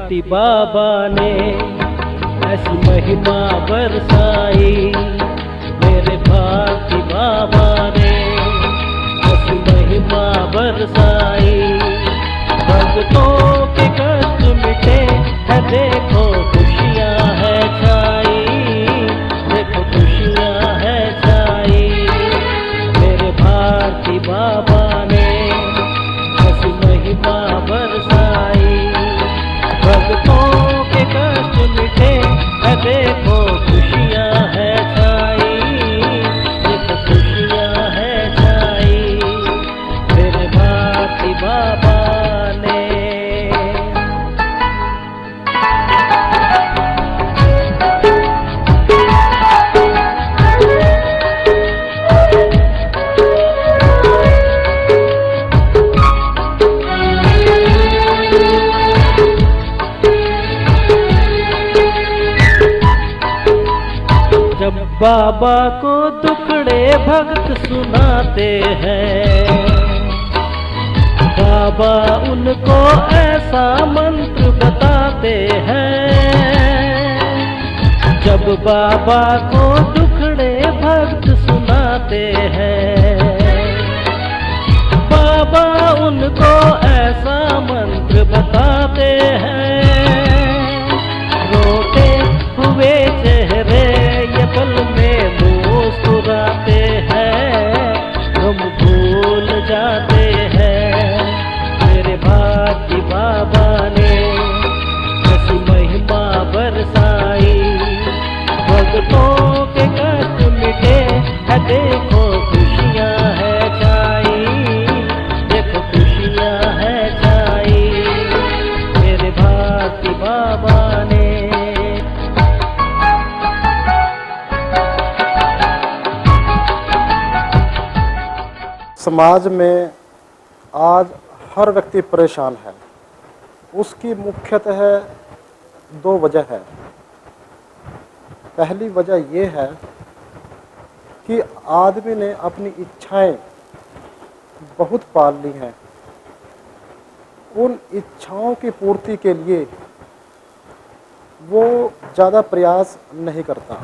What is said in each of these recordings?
भारती बाबा ने ऐसी महिमा बरसाई, मेरे भारती बाबा ने ऐसी महिमा बरसाई। भक्तों के कष्ट मिटे है, देखो खुशियाँ है छाई, देखो खुशियाँ है छाई। मेरे भारती बाबा ने ऐसी महिमा बरसाई, भक्तों के कष्ट मिटे है, देखो खुशियाँ है छाई, देखो खुशियाँ है छाई। मेरे भारती बाबा ने। जब बाबा को दुखड़े भक्त सुनाते हैं, बाबा उनको ऐसा मंत्र बताते हैं। जब बाबा को दुखड़े भक्त सुनाते हैं, बाबा उनको ऐसा मंत्र बताते हैं। रोते हुए चेहरे ये पल में मुस्कुराते हैं, हम भूल जाते हैं। मेरे भारती बाबा ने ऐसी महिमा बरसाई, भक्तों के कष्ट मिटे है, देखो खुशियाँ है छाई, देखो खुशियाँ है छाई। मेरे भारती बाबा ने। समाज में आज हर व्यक्ति परेशान है। उसकी मुख्यतः दो वजह है। पहली वजह ये है कि आदमी ने अपनी इच्छाएं बहुत पाल ली हैं। उन इच्छाओं की पूर्ति के लिए वो ज़्यादा प्रयास नहीं करता,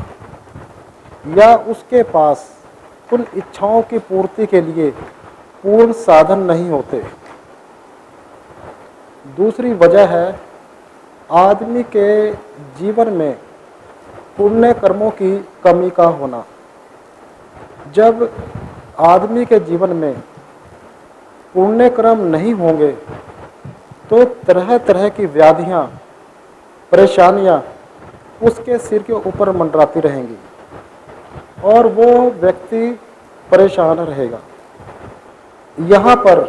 या उसके पास उन इच्छाओं की पूर्ति के लिए पूर्ण साधन नहीं होते। दूसरी वजह है आदमी के जीवन में पुण्य कर्मों की कमी का होना। जब आदमी के जीवन में पुण्य कर्म नहीं होंगे तो तरह तरह की व्याधियां, परेशानियां उसके सिर के ऊपर मंडराती रहेंगी और वो व्यक्ति परेशान रहेगा। यहाँ पर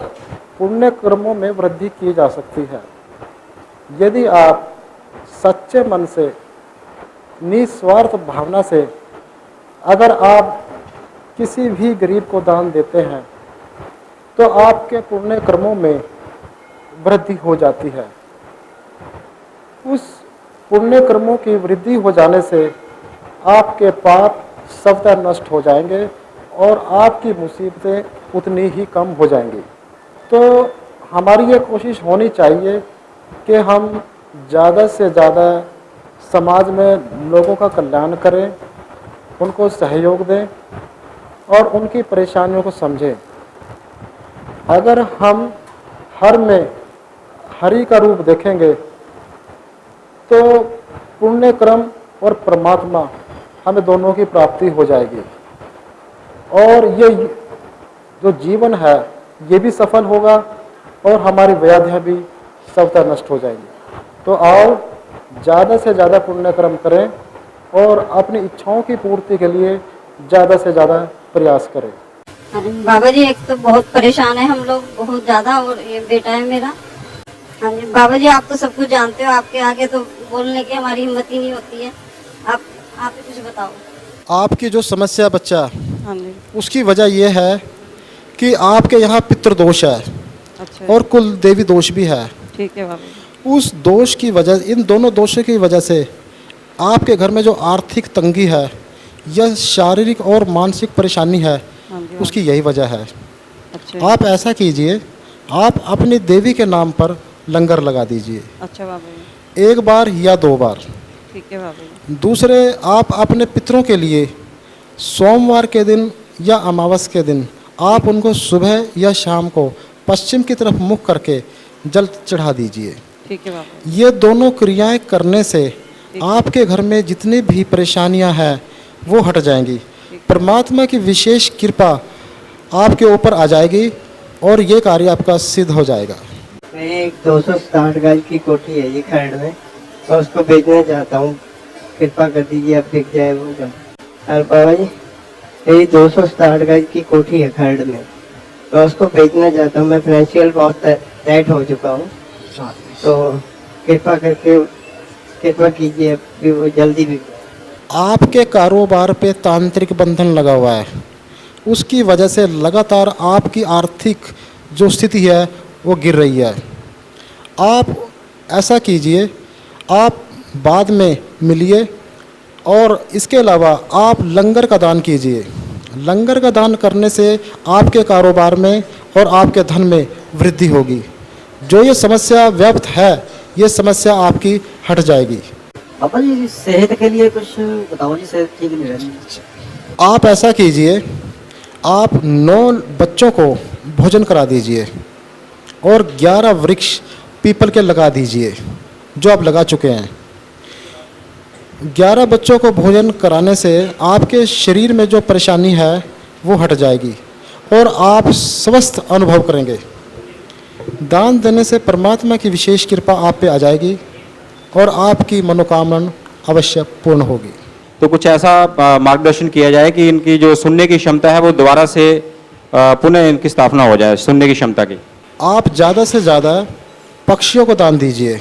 पुण्य कर्मों में वृद्धि की जा सकती है यदि आप सच्चे मन से, निस्वार्थ भावना से अगर आप किसी भी गरीब को दान देते हैं तो आपके पुण्य कर्मों में वृद्धि हो जाती है। उस पुण्य कर्मों की वृद्धि हो जाने से आपके पाप सबटा नष्ट हो जाएंगे और आपकी मुसीबतें उतनी ही कम हो जाएंगी। तो हमारी ये कोशिश होनी चाहिए कि हम ज़्यादा से ज़्यादा समाज में लोगों का कल्याण करें, उनको सहयोग दें और उनकी परेशानियों को समझें। अगर हम हर में हरि का रूप देखेंगे तो पुण्य कर्म और परमात्मा हमें दोनों की प्राप्ति हो जाएगी और ये जो जीवन है ये भी सफल होगा और हमारी व्याधियाँ भी सबटा नष्ट हो जाएंगी। तो आओ ज़्यादा से ज़्यादा पुण्य कर्म करें और अपनी इच्छाओं की पूर्ति के लिए ज़्यादा से ज़्यादा प्रयास करें। बाबा जी, एक तो बहुत परेशान है हम लोग बहुत ज़्यादा, और ये बेटा है मेरा। हाँ जी बाबा जी, आप तो सब कुछ जानते हो, आपके आगे तो बोलने की हमारी हिम्मत ही नहीं होती है। आप ही कुछ बताओ। आपकी जो समस्या बच्चा, हाँ जी। उसकी वजह यह है कि आपके यहाँ पितृदोष है। अच्छा। और कुल देवी दोष भी है। ठीक है बाबा जी। उस दोष की वजह, इन दोनों दोषों की वजह से आपके घर में जो आर्थिक तंगी है या शारीरिक और मानसिक परेशानी है, हाँ जी, उसकी यही वजह है। अच्छा। आप ऐसा कीजिए, आप अपनी देवी के नाम पर लंगर लगा दीजिए। अच्छा बाबा जी। एक बार या 2 बार। ठीक है बाबा जी। दूसरे, आप अपने पितरों के लिए सोमवार के दिन या अमावस के दिन आप उनको सुबह या शाम को पश्चिम की तरफ मुख करके जल चढ़ा दीजिए। ठीक है बाबा। ये दोनों क्रियाएं करने से आपके घर में जितनी भी परेशानियां हैं वो हट जाएंगी। परमात्मा की विशेष कृपा आपके ऊपर आ जाएगी और ये कार्य आपका सिद्ध हो जाएगा। मैं एक 260 गज की कोठी है ये खैड़ में, मैं उसको बेचना चाहता हूँ, कृपा कर दीजिए आप बिक जाए वो घर। और बाबा जी मेरी 260 गज की कोठी है खैड़ में, मैं उसको बेचना चाहता हूँ। मैं फाइनेंशियल बहुत टाइट हो चुका हूँ, तो कृपा करके कृपा कीजिए कि वो जल्दी बिक जाए। आपके कारोबार पे तांत्रिक बंधन लगा हुआ है, उसकी वजह से लगातार आपकी आर्थिक जो स्थिति है वो गिर रही है। आप ऐसा कीजिए, आप बाद में मिलिए और इसके अलावा आप लंगर का दान कीजिए। लंगर का दान करने से आपके कारोबार में और आपके धन में वृद्धि होगी। जो ये समस्या व्यर्थ है, ये समस्या आपकी हट जाएगी। पापा जी सेहत के लिए कुछ बताओ जी, सेहत ठीक नहीं रहती। आप ऐसा कीजिए, आप 9 बच्चों को भोजन करा दीजिए और 11 वृक्ष पीपल के लगा दीजिए जो आप लगा चुके हैं। 11 बच्चों को भोजन कराने से आपके शरीर में जो परेशानी है वो हट जाएगी और आप स्वस्थ अनुभव करेंगे। दान देने से परमात्मा की विशेष कृपा आप पे आ जाएगी और आपकी मनोकामना अवश्य पूर्ण होगी। तो कुछ ऐसा मार्गदर्शन किया जाए कि इनकी जो सुनने की क्षमता है वो दोबारा से पुनः इनकी स्थापना हो जाए, सुनने की क्षमता की। आप ज़्यादा से ज़्यादा पक्षियों को दान दीजिए।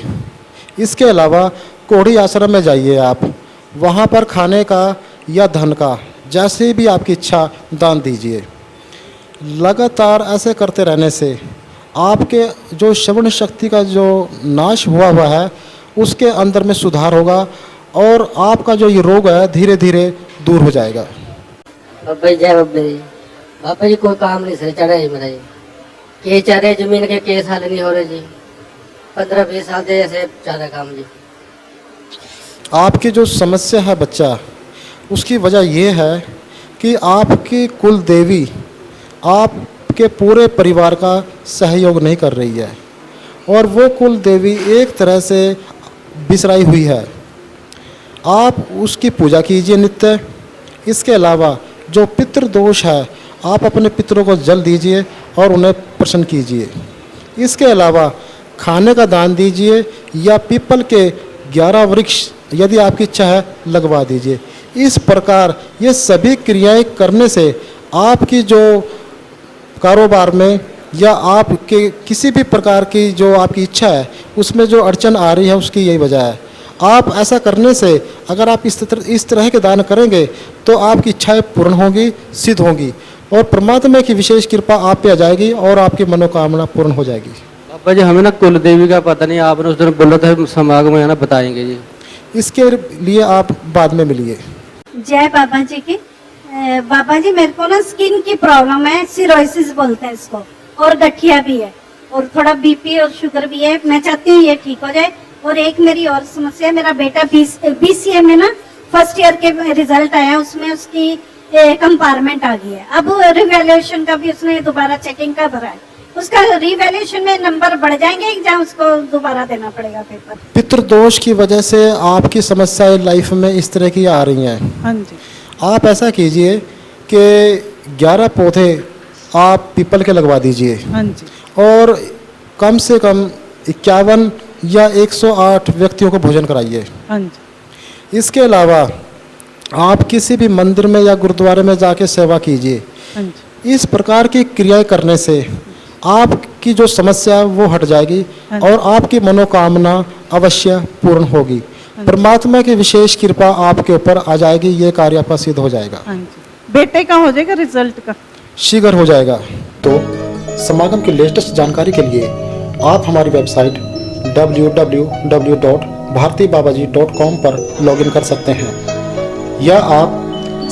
इसके अलावा कोढ़ी आश्रम में जाइए, आप वहाँ पर खाने का या धन का जैसे भी आपकी इच्छा दान दीजिए। लगातार ऐसे करते रहने से आपके जो श्रवण शक्ति का जो नाश हुआ है उसके अंदर में सुधार होगा और आपका जो ये रोग है धीरे धीरे दूर हो जाएगा। बाबा जी जय बाबा जी। बाबा जी कोई काम नहीं सर चढ़ा है मेरा जी, के चारे जमीन के केस हल नहीं हो रहे जी, 15-20 साल से ऐसे चल रहा काम जी। आपकी जो समस्या है बच्चा, उसकी वजह ये है कि आपकी कुल देवी आपके पूरे परिवार का सहयोग नहीं कर रही है और वो कुल देवी एक तरह से बिसराई हुई है। आप उसकी पूजा कीजिए नित्य। इसके अलावा जो पितृ दोष है, आप अपने पितरों को जल दीजिए और उन्हें प्रसन्न कीजिए। इसके अलावा खाने का दान दीजिए या पीपल के 11 वृक्ष यदि आपकी इच्छा है लगवा दीजिए। इस प्रकार ये सभी क्रियाएं करने से आपकी जो कारोबार में या आपके किसी भी प्रकार की जो आपकी इच्छा है उसमें जो अड़चन आ रही है उसकी यही वजह है। आप ऐसा करने से अगर आप इस तरह के दान करेंगे तो आपकी इच्छाएं पूर्ण होंगी, सिद्ध होंगी और परमात्मा की विशेष कृपा आप पे आ जाएगी और आपकी मनोकामना पूर्ण हो जाएगी। बाबा जी हमें ना कुल देवी का पता नहीं, आपने उस दिन बोला था समागम में ना बताएंगे जी। इसके लिए आप बाद में मिलिए। जय बाबा जी की। बाबा जी मेरे को ना स्किन की प्रॉब्लम है, सिरोसिस बोलते हैं इसको, और गठिया भी है और थोड़ा बीपी और शुगर भी है। मैं चाहती हूँ ये ठीक हो जाए। और एक मेरी और समस्या, मेरा बेटा BCA में ना फर्स्ट ईयर के रिजल्ट आया, उसमें उसकी कंपार्टमेंट आ गई है। अब रिवैल्यूएशन का भी उसने दोबारा चेकिंग का भरा है, उसका रिवैल्यूएशन में नंबर बढ़ जाएंगे एग्जाम, उसको दोबारा देना पड़ेगा पेपर। पितृदोष की वजह से आपकी समस्याएं लाइफ में इस तरह की आ रही हैं। हाँ जी। आप ऐसा कीजिए कि 11 पौधे आप पीपल के लगवा दीजिए। हाँ जी। और कम से कम 51 या 108 व्यक्तियों को भोजन कराइए। हाँ जी। इसके अलावा आप किसी भी मंदिर में या गुरुद्वारे में जाके सेवा कीजिए। हाँ जी। इस प्रकार की क्रियाएं करने से आपकी जो समस्या है वो हट जाएगी और आपकी मनोकामना अवश्य पूर्ण होगी। परमात्मा की विशेष कृपा आपके ऊपर आ जाएगी, ये कार्य आपका सिद्ध हो जाएगा। हाँ जी। बेटे का हो जाएगा रिजल्ट का? शीघ्र हो जाएगा। तो समागम की लेटेस्ट जानकारी के लिए आप हमारी वेबसाइट www.bhartibabaji.com पर लॉगिन कर सकते हैं या आप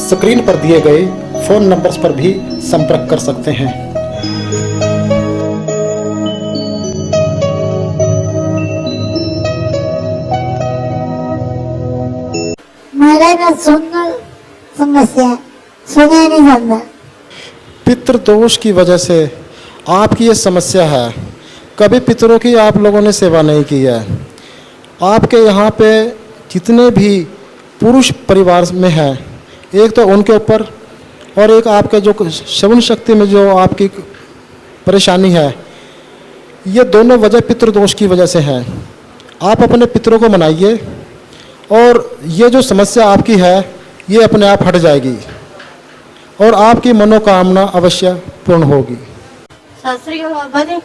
स्क्रीन पर दिए गए फ़ोन नंबर्स पर भी संपर्क कर सकते हैं। महाराज मैं सुनना समस्या सुना ही नहीं जाता। पितृदोष की वजह से आपकी ये समस्या है। कभी पितरों की आप लोगों ने सेवा नहीं की है। आपके यहाँ पे जितने भी पुरुष परिवार में हैं, एक तो उनके ऊपर और एक आपके जो श्रवण शक्ति में जो आपकी परेशानी है, ये दोनों वजह पितृदोष की वजह से हैं। आप अपने पितरों को मनाइए और ये जो समस्या आपकी है ये अपने आप हट जाएगी और आपकी मनोकामना अवश्य पूर्ण होगी। सत श्री अकाल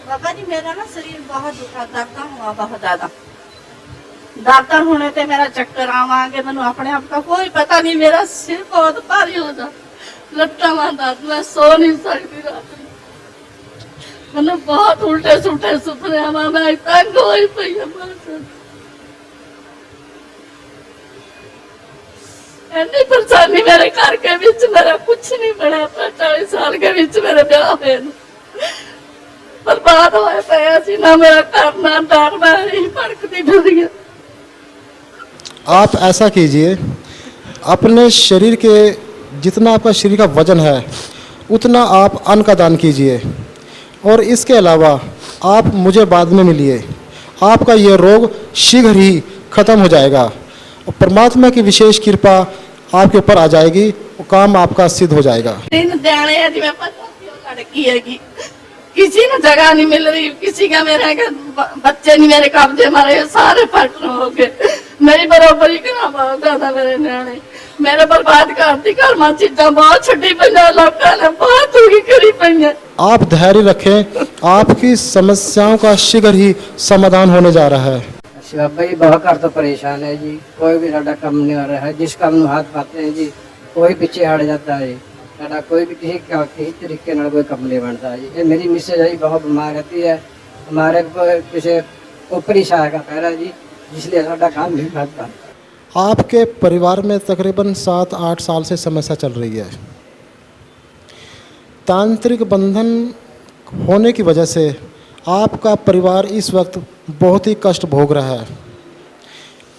बाबा जी मेरा ना शरीर बहुत दुखता हुआ बहुत ज्यादा दाता होने ते मेरा चक्कर आवांगे मैं अपने आप का कोई पता नहीं। मेरा सिर बहुत भारी हो जा लट्टा मारता मैं सो नहीं सकती रात में। मैंने बहुत उल्टे सुल्टे सुपने आवा मैं तंग होई पई ऐनी परेशानी मेरे घर के बीच मेरा कुछ नहीं बना। 40 साल के बीच मेरे ब्याह हुए बर्बाद होए पे सी ना मेरा घर ना डर मैं ही भड़कती फिर गया। आप ऐसा कीजिए, अपने शरीर के जितना आपका शरीर का वजन है उतना आप अन्न का दान कीजिए और इसके अलावा आप मुझे बाद में मिलिए। आपका ये रोग शीघ्र ही खत्म हो जाएगा और परमात्मा की विशेष कृपा आपके ऊपर आ जाएगी और काम आपका सिद्ध हो जाएगा। दिन दयाले है जी मैं पता क्यों लड़की है कि किसी ने जगह नहीं मिल रही, किसी का मेरे बच्चे नहीं मेरे कब्जे मारे सारे पटन हो गए। मेरी बराबरी करना बहुत ज्यादा मेरे न्याणे मेरे बर्बाद करती घर में चीजा बहुत छड़ी पई लोगों ने बहुत दुखी करी पई। आप धैर्य रखें, आपकी समस्याओं का शीघ्र ही समाधान होने जा रहा है। बाबा जी बहुत घर तो परेशान है जी, कोई भी साडा काम नहीं हो रहा है। जिस काम में हाथ पाते हैं जी कोई पीछे हट जाता है। साडा कोई भी किसी तरीके नाल कोई काम नहीं बनता है जी। ये मेरी मिसेज है बहुत बीमार रहती है, हमारे किसी ऊपरी शाह का पैरा जी, इसलिए साडा काम नहीं बनता। आपके परिवार में तकरीबन 7-8 साल से समस्या चल रही है। तांत्रिक बंधन होने की वजह से आपका परिवार इस वक्त बहुत ही कष्ट भोग रहा है।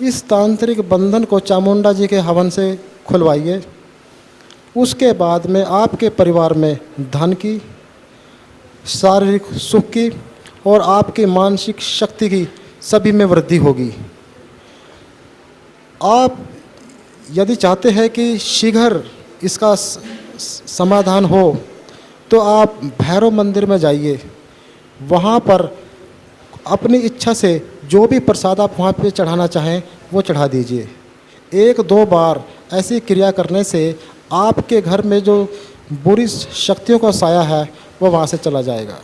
इस तांत्रिक बंधन को चामुंडा जी के हवन से खुलवाइए। उसके बाद में आपके परिवार में धन की, शारीरिक सुख की और आपकी मानसिक शक्ति की सभी में वृद्धि होगी। आप यदि चाहते हैं कि शीघ्र इसका समाधान हो तो आप भैरव मंदिर में जाइए। वहाँ पर अपनी इच्छा से जो भी प्रसाद आप वहाँ पे चढ़ाना चाहें वो चढ़ा दीजिए। 1-2 बार ऐसी क्रिया करने से आपके घर में जो बुरी शक्तियों का साया है वो वहाँ से चला जाएगा।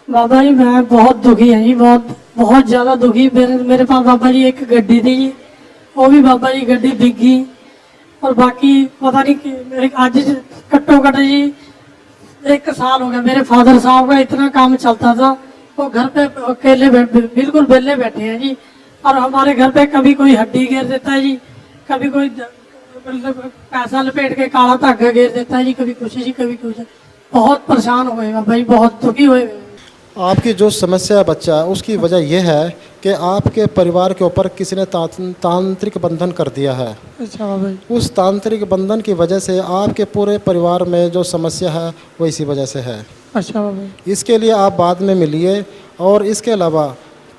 बाबा जी मैं बहुत दुखी है जी, बहुत ज़्यादा दुखी। मेरे पास बाबा जी एक गड्डी थी जी, वो भी बाबा जी गड्डी बिक गई और बाकी पता नहीं कि मेरे आज कट्टो कट जी 1 साल हो गया। मेरे फादर साहब का इतना काम चलता था, वो घर पे अकेले बिल्कुल बेले बैठे हैं जी। और हमारे घर पे कभी कोई हड्डी गिर देता है जी, कभी कोई पैसा लपेट के काला धागा गिर देता है जी, कभी कुछ जी कभी कुछ। बहुत परेशान हो गए भाई, बहुत दुखी हुए। आपकी जो समस्या है बच्चा, उसकी वजह यह है कि आपके परिवार के ऊपर किसी ने तांत्रिक बंधन कर दिया है। अच्छा भाई। उस तांत्रिक बंधन की वजह से आपके पूरे परिवार में जो समस्या है वो इसी वजह से है। अच्छा भाई। इसके लिए आप बाद में मिलिए और इसके अलावा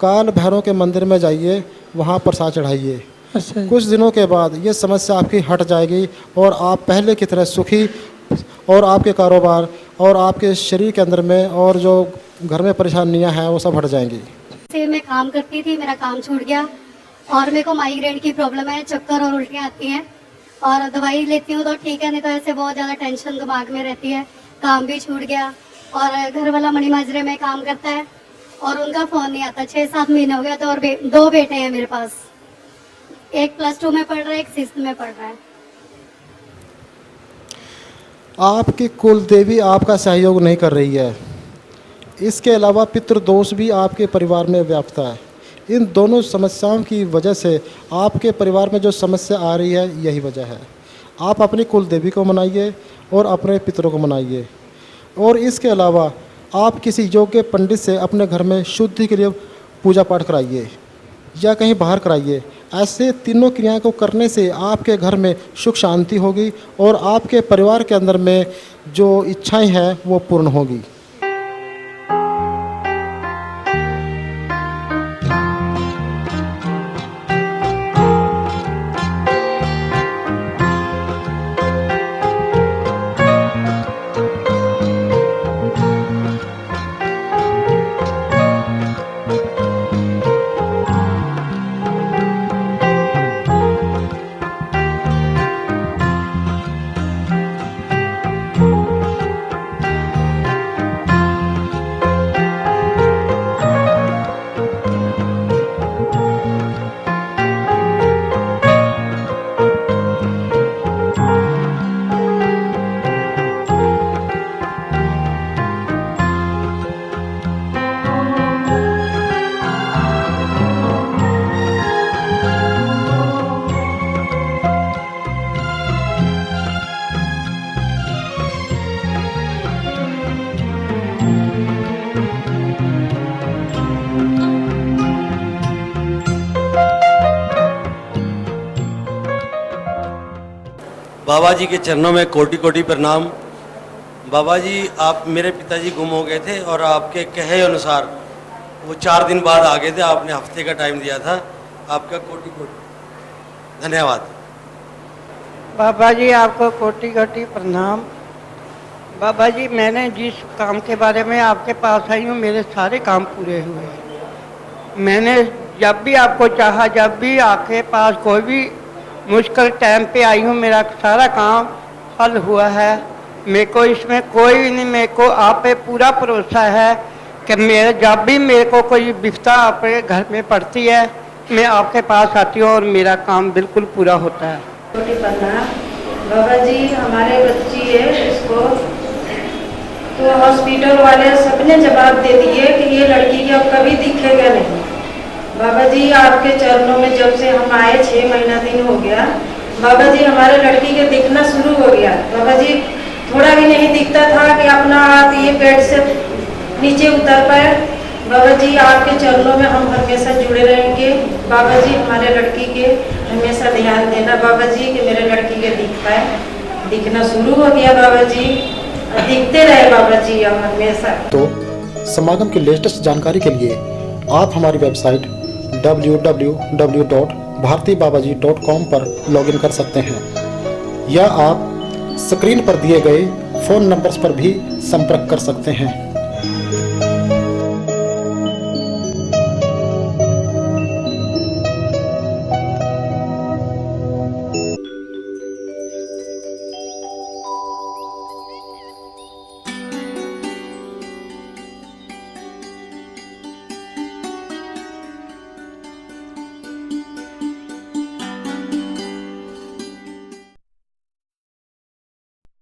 काल भैरव के मंदिर में जाइए, वहाँ प्रसाद चढ़ाइए। अच्छा। कुछ दिनों के बाद ये समस्या आपकी हट जाएगी और आप पहले की तरह सुखी और आपके कारोबार और आपके शरीर के अंदर में और जो घर में परेशानियां हैं वो सब हट जाएंगी। से मैं काम करती थी, मेरा काम छूट गया और मेरे को माइग्रेन की प्रॉब्लम है, चक्कर और उल्टियाँ आती हैं और दवाई लेती हूँ तो ठीक है, नहीं तो ऐसे बहुत ज़्यादा टेंशन दिमाग में रहती है। काम भी छूट गया और घर वाला मणि माजरे में काम करता है और उनका फ़ोन नहीं आता। 6-7 महीने हो गया तो और 2 बेटे हैं मेरे पास, एक +2 में पढ़ रहा है, एक 6th में पढ़ रहा है। आपकी कुल देवी आपका सहयोग नहीं कर रही है। इसके अलावा पितृदोष भी आपके परिवार में व्याप्त है। इन दोनों समस्याओं की वजह से आपके परिवार में जो समस्या आ रही है यही वजह है। आप अपनी कुल देवी को मनाइए और अपने पितरों को मनाइए और इसके अलावा आप किसी योग्य पंडित से अपने घर में शुद्धि के लिए पूजा पाठ कराइए या कहीं बाहर कराइए। ऐसे तीनों क्रियाओं को करने से आपके घर में सुख शांति होगी और आपके परिवार के अंदर में जो इच्छाएं हैं वो पूर्ण होगी। बाबा जी के चरणों में कोटि कोटि प्रणाम। बाबा जी, आप मेरे पिताजी गुम हो गए थे और आपके कहे अनुसार वो 4 दिन बाद आ गए थे। आपने हफ्ते का टाइम दिया था। आपका कोटि कोटि धन्यवाद। बाबा जी आपको कोटि कोटि प्रणाम। बाबा जी, मैंने जिस काम के बारे में आपके पास आई हूँ, मेरे सारे काम पूरे हुए हैं। मैंने जब भी आपको चाहा, जब भी आपके पास कोई भी मुश्किल टाइम पे आई हूँ, मेरा सारा काम हल हुआ है। मेरे को इसमें कोई नहीं, मेरे को आप पे पूरा भरोसा है कि मेरे जब भी मेरे को कोई विपदा अपने घर में पड़ती है, मैं आपके पास आती हूँ और मेरा काम बिल्कुल पूरा होता है। बाबा जी, हमारे बच्ची है, इसको तो हॉस्पिटल वाले सबने जवाब दे दिए कि ये लड़की की अब कभी दिखेगा नहीं। बाबा जी, आपके चरणों में जब से हम आए 6 महीना दिन हो गया, बाबा जी हमारे लड़की के दिखना शुरू हो गया। बाबा जी, थोड़ा भी नहीं दिखता था कि अपना आप ये बेड से नीचे उतर पाए। बाबा जी, आपके चरणों में हम हमेशा जुड़े रहेंगे। बाबा जी, हमारे लड़की के हमेशा ध्यान देना बाबा जी कि मेरे लड़की के दिख पाए। दिखना शुरू हो गया बाबा जी, दिखते रहे बाबा जी हम हमेशा। तो समागम की लेटेस्ट जानकारी के लिए आप हमारी वेबसाइट www.bhartibabaji.com पर लॉगिन कर सकते हैं या आप स्क्रीन पर दिए गए फ़ोन नंबर्स पर भी संपर्क कर सकते हैं।